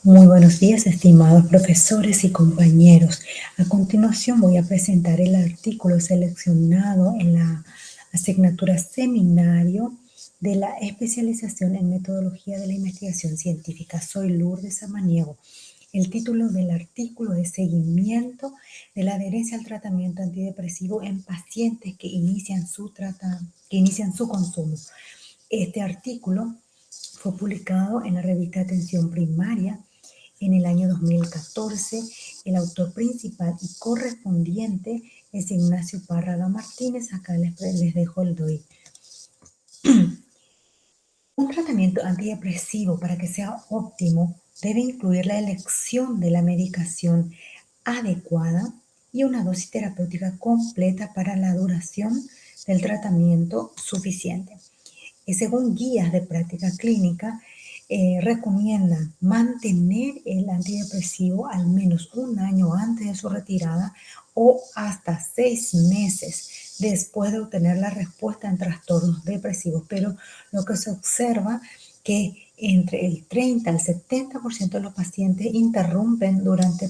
Muy buenos días, estimados profesores y compañeros. A continuación voy a presentar el artículo seleccionado en la asignatura seminario de la especialización en metodología de la investigación científica. Soy Lourdes Samaniego. El título del artículo es Seguimiento de la adherencia al tratamiento antidepresivo en pacientes que inician su consumo. Este artículo fue publicado en la revista Atención Primaria en el año 2014. El autor principal y correspondiente es Ignacio Párraga Martínez. Acá les dejo el DOI. Un tratamiento antidepresivo, para que sea óptimo, debe incluir la elección de la medicación adecuada y una dosis terapéutica completa para la duración del tratamiento suficiente. Según guías de práctica clínica, recomiendan mantener el antidepresivo al menos un año antes de su retirada o hasta 6 meses después de obtener la respuesta en trastornos depresivos. Pero lo que se observa que entre el 30 al 70% de los pacientes interrumpen durante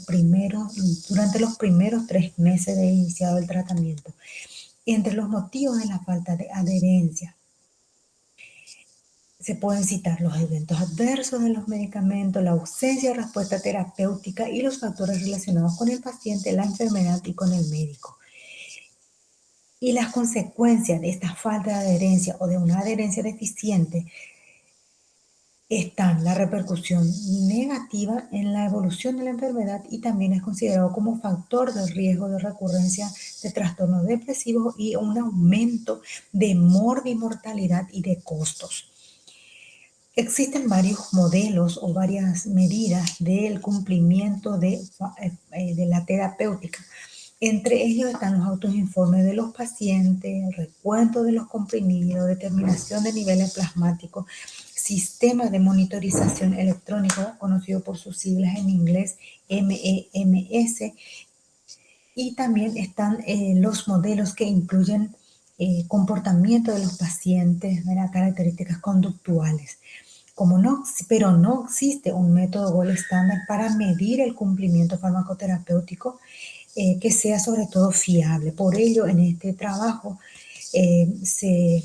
los primeros 3 meses de iniciado el tratamiento. Entre los motivos de la falta de adherencia se pueden citar los eventos adversos de los medicamentos, la ausencia de respuesta terapéutica y los factores relacionados con el paciente, la enfermedad y con el médico. Y las consecuencias de esta falta de adherencia o de una adherencia deficiente están la repercusión negativa en la evolución de la enfermedad y también es considerado como factor de riesgo de recurrencia de trastornos depresivos y un aumento de mortalidad y de costos. Existen varios modelos o varias medidas del cumplimiento de la terapéutica. Entre ellos están los autoinformes de los pacientes, el recuento de los comprimidos, determinación de niveles plasmáticos, sistema de monitorización electrónico, conocido por sus siglas en inglés MEMS, y también están los modelos que incluyen comportamiento de los pacientes, características conductuales. Pero no existe un método gold estándar para medir el cumplimiento farmacoterapéutico que sea sobre todo fiable. Por ello, en este trabajo se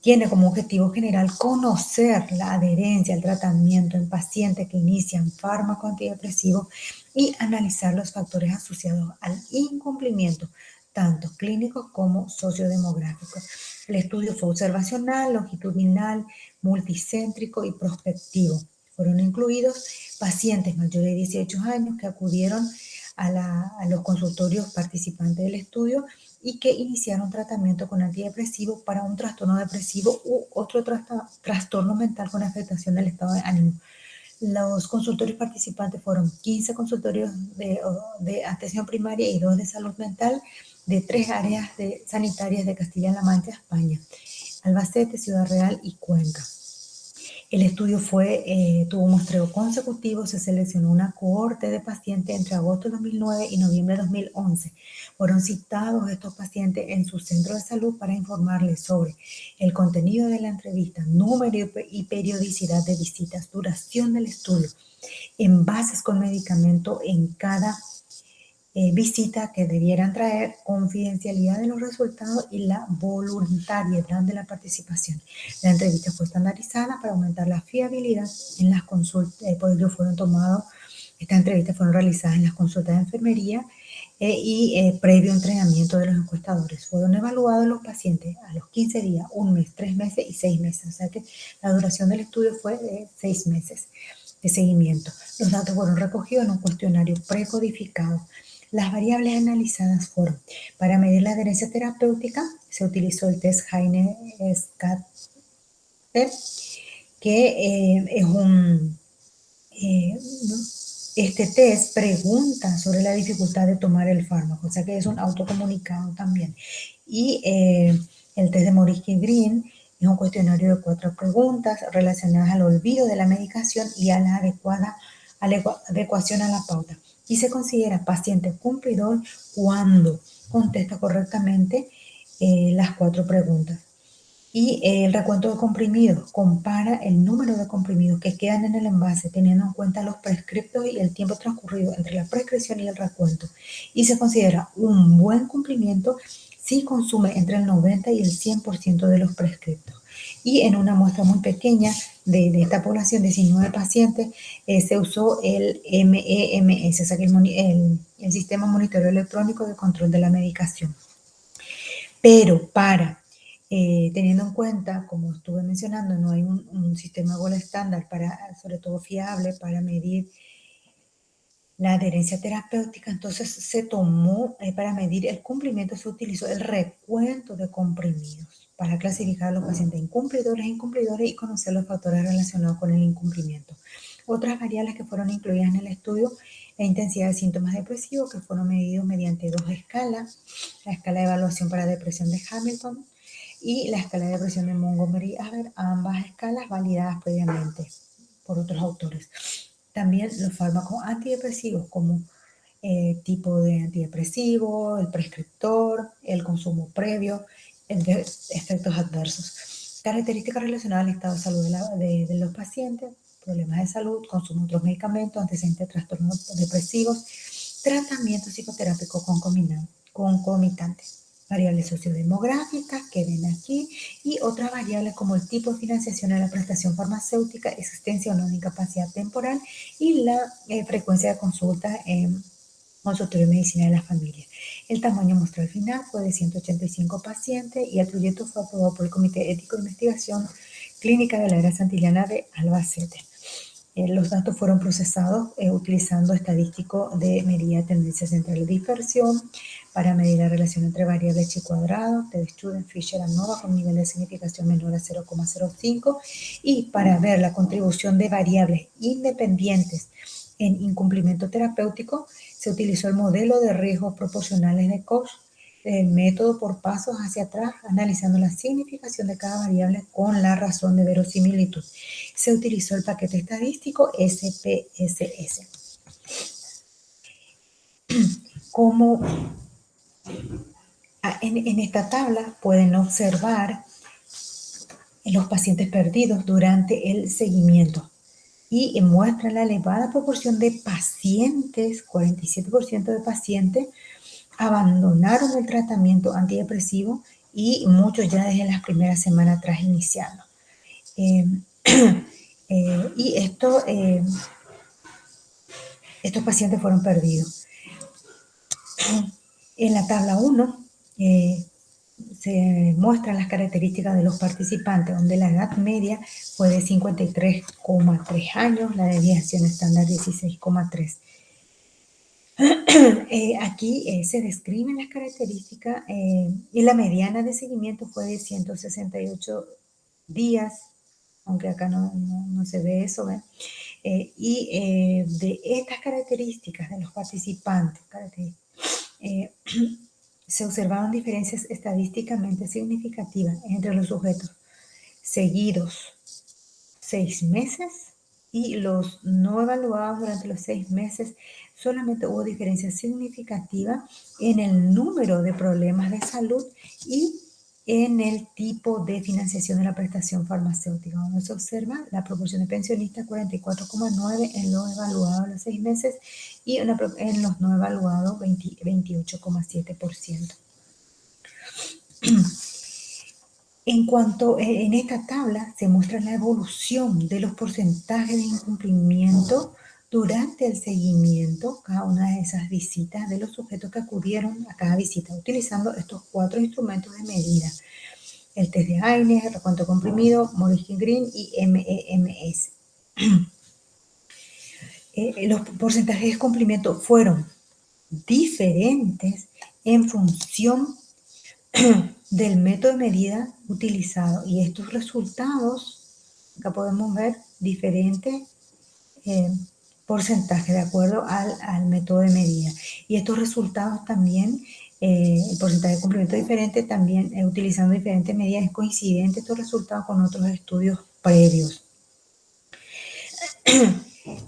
tiene como objetivo general conocer la adherencia al tratamiento en pacientes que inician fármacos antidepresivos y analizar los factores asociados al incumplimiento, tanto clínicos como sociodemográficos. El estudio fue observacional, longitudinal, multicéntrico y prospectivo. Fueron incluidos pacientes mayores de 18 años que acudieron a los consultorios participantes del estudio y que iniciaron tratamiento con antidepresivo para un trastorno depresivo u otro trastorno mental con afectación del estado de ánimo. Los consultorios participantes fueron 15 consultorios de atención primaria y 2 de salud mental de 3 áreas sanitarias de Castilla-La Mancha, España: Albacete, Ciudad Real y Cuenca. El estudio tuvo un muestreo consecutivo, se seleccionó una cohorte de pacientes entre agosto de 2009 y noviembre de 2011. Fueron citados estos pacientes en su centro de salud para informarles sobre el contenido de la entrevista, número y periodicidad de visitas, duración del estudio, envases con medicamento en cada visita que debieran traer, confidencialidad de los resultados y la voluntariedad de la participación. La entrevista fue estandarizada para aumentar la fiabilidad en las consultas. Por ello estas entrevistas fueron realizadas en las consultas de enfermería y previo entrenamiento de los encuestadores. Fueron evaluados los pacientes a los 15 días, 1 mes, 3 meses y 6 meses. O sea que la duración del estudio fue de 6 meses de seguimiento. Los datos fueron recogidos en un cuestionario precodificado. Las variables analizadas fueron: para medir la adherencia terapéutica, se utilizó el test Heine-Skatter, que es este test pregunta sobre la dificultad de tomar el fármaco, o sea que es un autocomunicado también. Y el test de Morisky-Green es un cuestionario de 4 preguntas relacionadas al olvido de la medicación y a la adecuación a la pauta. Y se considera paciente cumplidor cuando contesta correctamente las 4 preguntas. Y el recuento de comprimidos compara el número de comprimidos que quedan en el envase teniendo en cuenta los prescriptos y el tiempo transcurrido entre la prescripción y el recuento. Y se considera un buen cumplimiento si consume entre el 90 y el 100% de los prescriptos. Y en una muestra muy pequeña de esta población, 19 pacientes, se usó el MEMS, o sea, el Sistema Monitoreo Electrónico de Control de la Medicación. Pero teniendo en cuenta, como estuve mencionando, no hay un sistema gold estándar sobre todo fiable, para medir la adherencia terapéutica, entonces se tomó, para medir el cumplimiento, se utilizó el recuento de comprimidos para clasificar a los pacientes incumplidores e incumplidores y conocer los factores relacionados con el incumplimiento. Otras variables que fueron incluidas en el estudio: la intensidad de síntomas depresivos, que fueron medidos mediante dos escalas: la escala de evaluación para depresión de Hamilton y la escala de depresión de Montgomery-Åsberg, ambas escalas validadas previamente por otros autores. También los fármacos antidepresivos, como tipo de antidepresivo, el prescriptor, el consumo previo, efectos adversos. Características relacionadas al estado de salud de los pacientes: problemas de salud, consumo de otros medicamentos, antecedentes de trastornos depresivos, tratamiento psicoterápico concomitante, variables sociodemográficas que ven aquí, y otras variables como el tipo de financiación de la prestación farmacéutica, existencia o no de incapacidad temporal y la frecuencia de consulta en consultorio de medicina de la familia. El tamaño muestral final fue de 185 pacientes y el proyecto fue aprobado por el Comité Ético de Investigación Clínica de la Área Santillana de Albacete. Los datos fueron procesados utilizando estadístico de medida de tendencia central de dispersión para medir la relación entre variables chi cuadrado, de Student, Fisher, ANOVA con nivel de significación menor a 0,05, y para ver la contribución de variables independientes en incumplimiento terapéutico se utilizó el modelo de riesgos proporcionales de Koch, el método por pasos hacia atrás, analizando la significación de cada variable con la razón de verosimilitud. Se utilizó el paquete estadístico SPSS. Como en esta tabla pueden observar los pacientes perdidos durante el seguimiento y muestran la elevada proporción de pacientes: 47% de pacientes abandonaron el tratamiento antidepresivo y muchos ya desde las primeras semanas tras iniciarlo. Y estos pacientes fueron perdidos. En la tabla 1 se muestran las características de los participantes, donde la edad media fue de 53,3 años, la desviación estándar 16,3. Aquí se describen las características y la mediana de seguimiento fue de 168 días, aunque acá no se ve eso, ¿ven? De estas características de los participantes, se observaron diferencias estadísticamente significativas entre los sujetos seguidos 6 meses y los no evaluados durante los 6 meses. Solamente hubo diferencias significativas en el número de problemas de salud y en el tipo de financiación de la prestación farmacéutica, donde se observa la proporción de pensionistas 44,9 en los evaluados a los 6 meses y en los no evaluados 28,7%. En esta tabla se muestra la evolución de los porcentajes de incumplimiento durante el seguimiento, cada una de esas visitas, de los sujetos que acudieron a cada visita, utilizando estos 4 instrumentos de medida: el test de Aynes, el recuento comprimido, Morris-Green y MEMS. Los porcentajes de cumplimiento fueron diferentes en función del método de medida utilizado, y estos resultados, acá podemos ver diferentes porcentajes de acuerdo al método de medida, y estos resultados también, el porcentaje de cumplimiento diferente también, utilizando diferentes medidas, es coincidente estos resultados con otros estudios previos.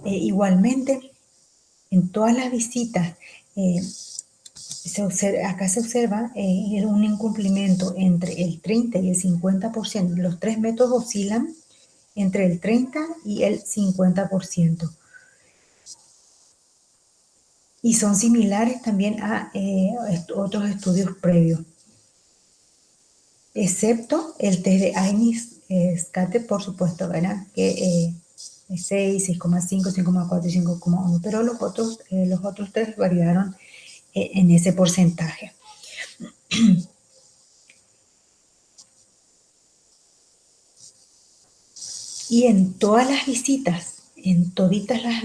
Igualmente, en todas las visitas Acá se observa un incumplimiento entre el 30 y el 50%. Los tres métodos oscilan entre el 30 y el 50%. Y son similares también a otros estudios previos, excepto el test de Ainis-Scate, por supuesto, ¿verdad? Que es 6, 6,5, 5,4 y 5,1, pero los otros tres variaron en ese porcentaje. Y en todas las visitas, en todas las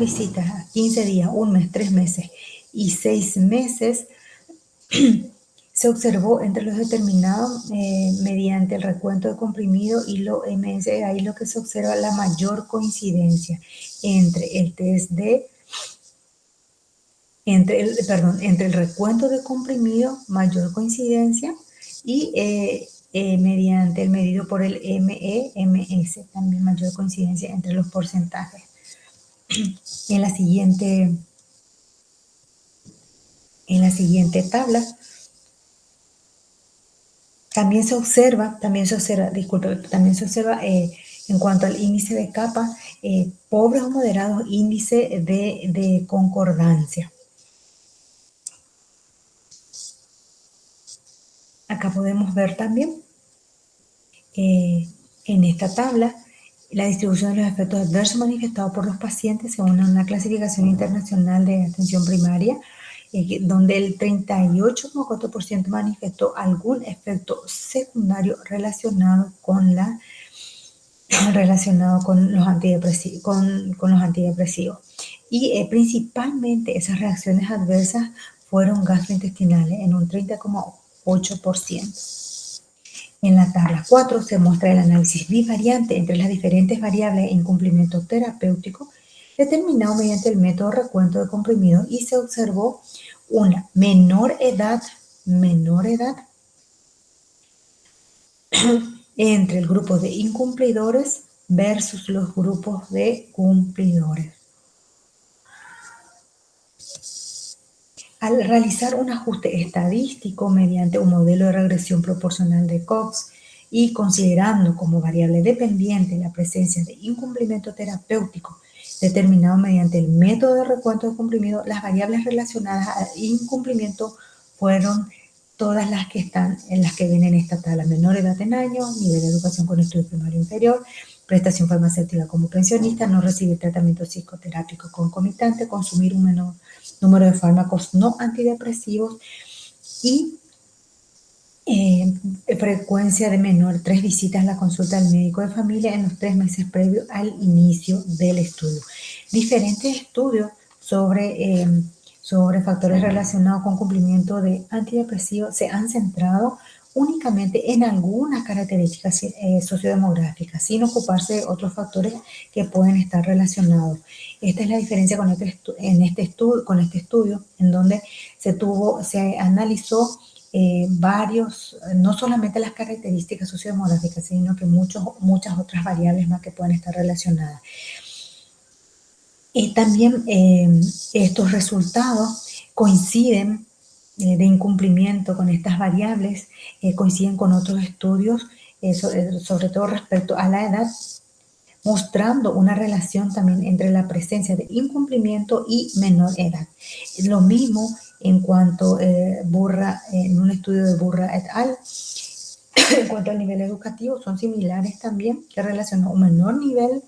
visitas, 15 días, un mes, 3 meses y 6 meses, se observó entre los determinados mediante el recuento de comprimido y lo MS, ahí lo que se observa la mayor coincidencia entre el test de, entre el recuento de comprimido, mayor coincidencia, y mediante el medido por el MEMS, también mayor coincidencia entre los porcentajes. En la siguiente tabla también se observa en cuanto al índice de capa, pobres o moderados índice de concordancia. Acá podemos ver también en esta tabla la distribución de los efectos adversos manifestados por los pacientes según una clasificación internacional de atención primaria, donde el 38,4% manifestó algún efecto secundario relacionado con los antidepresivos. Y principalmente esas reacciones adversas fueron gastrointestinales en un 30,8%. En la tabla 4 se muestra el análisis bivariante entre las diferentes variables en cumplimiento terapéutico determinado mediante el método recuento de comprimidos y se observó una menor edad entre el grupo de incumplidores versus los grupos de cumplidores. Al realizar un ajuste estadístico mediante un modelo de regresión proporcional de Cox y considerando como variable dependiente la presencia de incumplimiento terapéutico determinado mediante el método de recuento de comprimido, las variables relacionadas al incumplimiento fueron todas las que vienen en esta tabla: menor edad en años, nivel de educación con estudio primario inferior, prestación farmacéutica como pensionista, no recibir tratamiento psicoterápico concomitante, consumir un menor número de fármacos no antidepresivos y frecuencia de menor 3 visitas a la consulta del médico de familia en los 3 meses previos al inicio del estudio. Diferentes estudios sobre factores relacionados con cumplimiento de antidepresivos se han centrado únicamente en algunas características sociodemográficas, sin ocuparse de otros factores que pueden estar relacionados. Esta es la diferencia con este estudio, en donde se analizó varios, no solamente las características sociodemográficas, sino que muchas otras variables más que pueden estar relacionadas. También estos resultados coinciden de incumplimiento con estas variables, coinciden con otros estudios, sobre todo respecto a la edad, mostrando una relación también entre la presencia de incumplimiento y menor edad. Lo mismo en cuanto en un estudio de Burra et al. En cuanto al nivel educativo, son similares también, que relacionan un menor nivel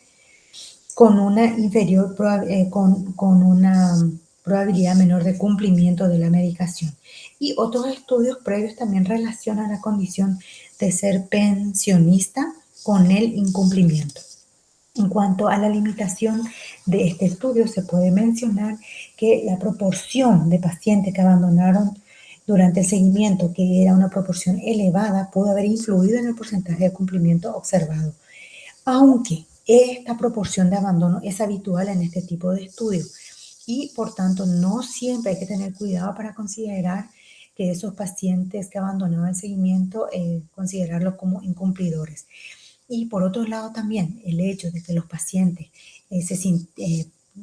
con una con una probabilidad menor de cumplimiento de la medicación. Y otros estudios previos también relacionan la condición de ser pensionista con el incumplimiento. En cuanto a la limitación de este estudio, se puede mencionar que la proporción de pacientes que abandonaron durante el seguimiento, que era una proporción elevada, pudo haber influido en el porcentaje de cumplimiento observado. Aunque esta proporción de abandono es habitual en este tipo de estudios y por tanto no siempre hay que tener cuidado para considerar que esos pacientes que abandonaban el seguimiento, considerarlos como incumplidores. Y por otro lado también el hecho de que los pacientes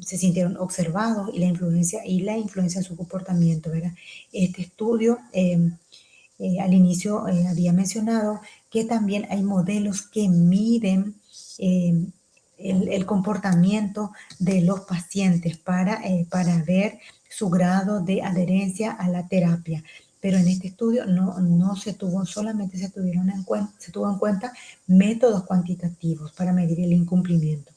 se sintieron observados y la influencia en su comportamiento, ¿verdad? Este estudio al inicio había mencionado que también hay modelos que miden eh, el comportamiento de los pacientes para ver su grado de adherencia a la terapia. Pero en este estudio no se tuvo, solamente se tuvo en cuenta métodos cuantitativos para medir el incumplimiento.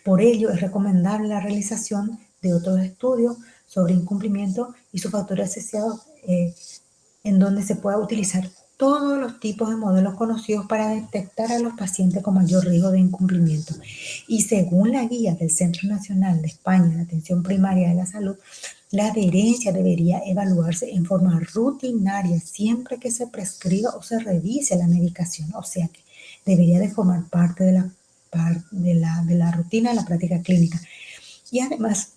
Por ello, es recomendable la realización de otros estudios sobre incumplimiento y sus factores asociados en donde se pueda utilizar todos los tipos de modelos conocidos para detectar a los pacientes con mayor riesgo de incumplimiento. Y según la guía del Centro Nacional de España de Atención Primaria de la Salud, la adherencia debería evaluarse en forma rutinaria siempre que se prescriba o se revise la medicación, o sea que debería de formar parte de la rutina de la práctica clínica. Y además,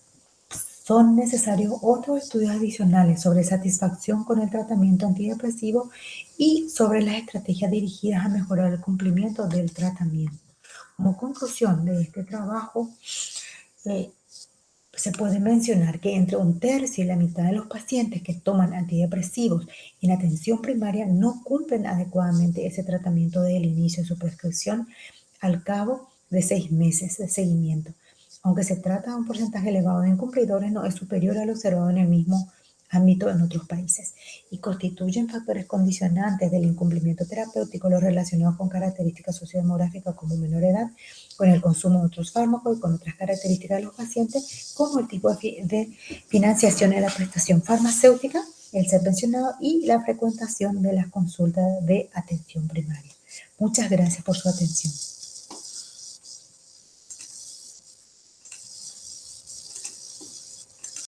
son necesarios otros estudios adicionales sobre satisfacción con el tratamiento antidepresivo y sobre las estrategias dirigidas a mejorar el cumplimiento del tratamiento. Como conclusión de este trabajo, eh, se puede mencionar que entre un tercio y la mitad de los pacientes que toman antidepresivos en atención primaria no cumplen adecuadamente ese tratamiento desde el inicio de su prescripción al cabo de 6 meses de seguimiento. Aunque se trata de un porcentaje elevado de incumplidores, no es superior al observado en el mismo ámbito en otros países y constituyen factores condicionantes del incumplimiento terapéutico los relacionados con características sociodemográficas como menor edad, con el consumo de otros fármacos y con otras características de los pacientes, como el tipo de financiación de la prestación farmacéutica, el ser pensionado y la frecuentación de las consultas de atención primaria. Muchas gracias por su atención.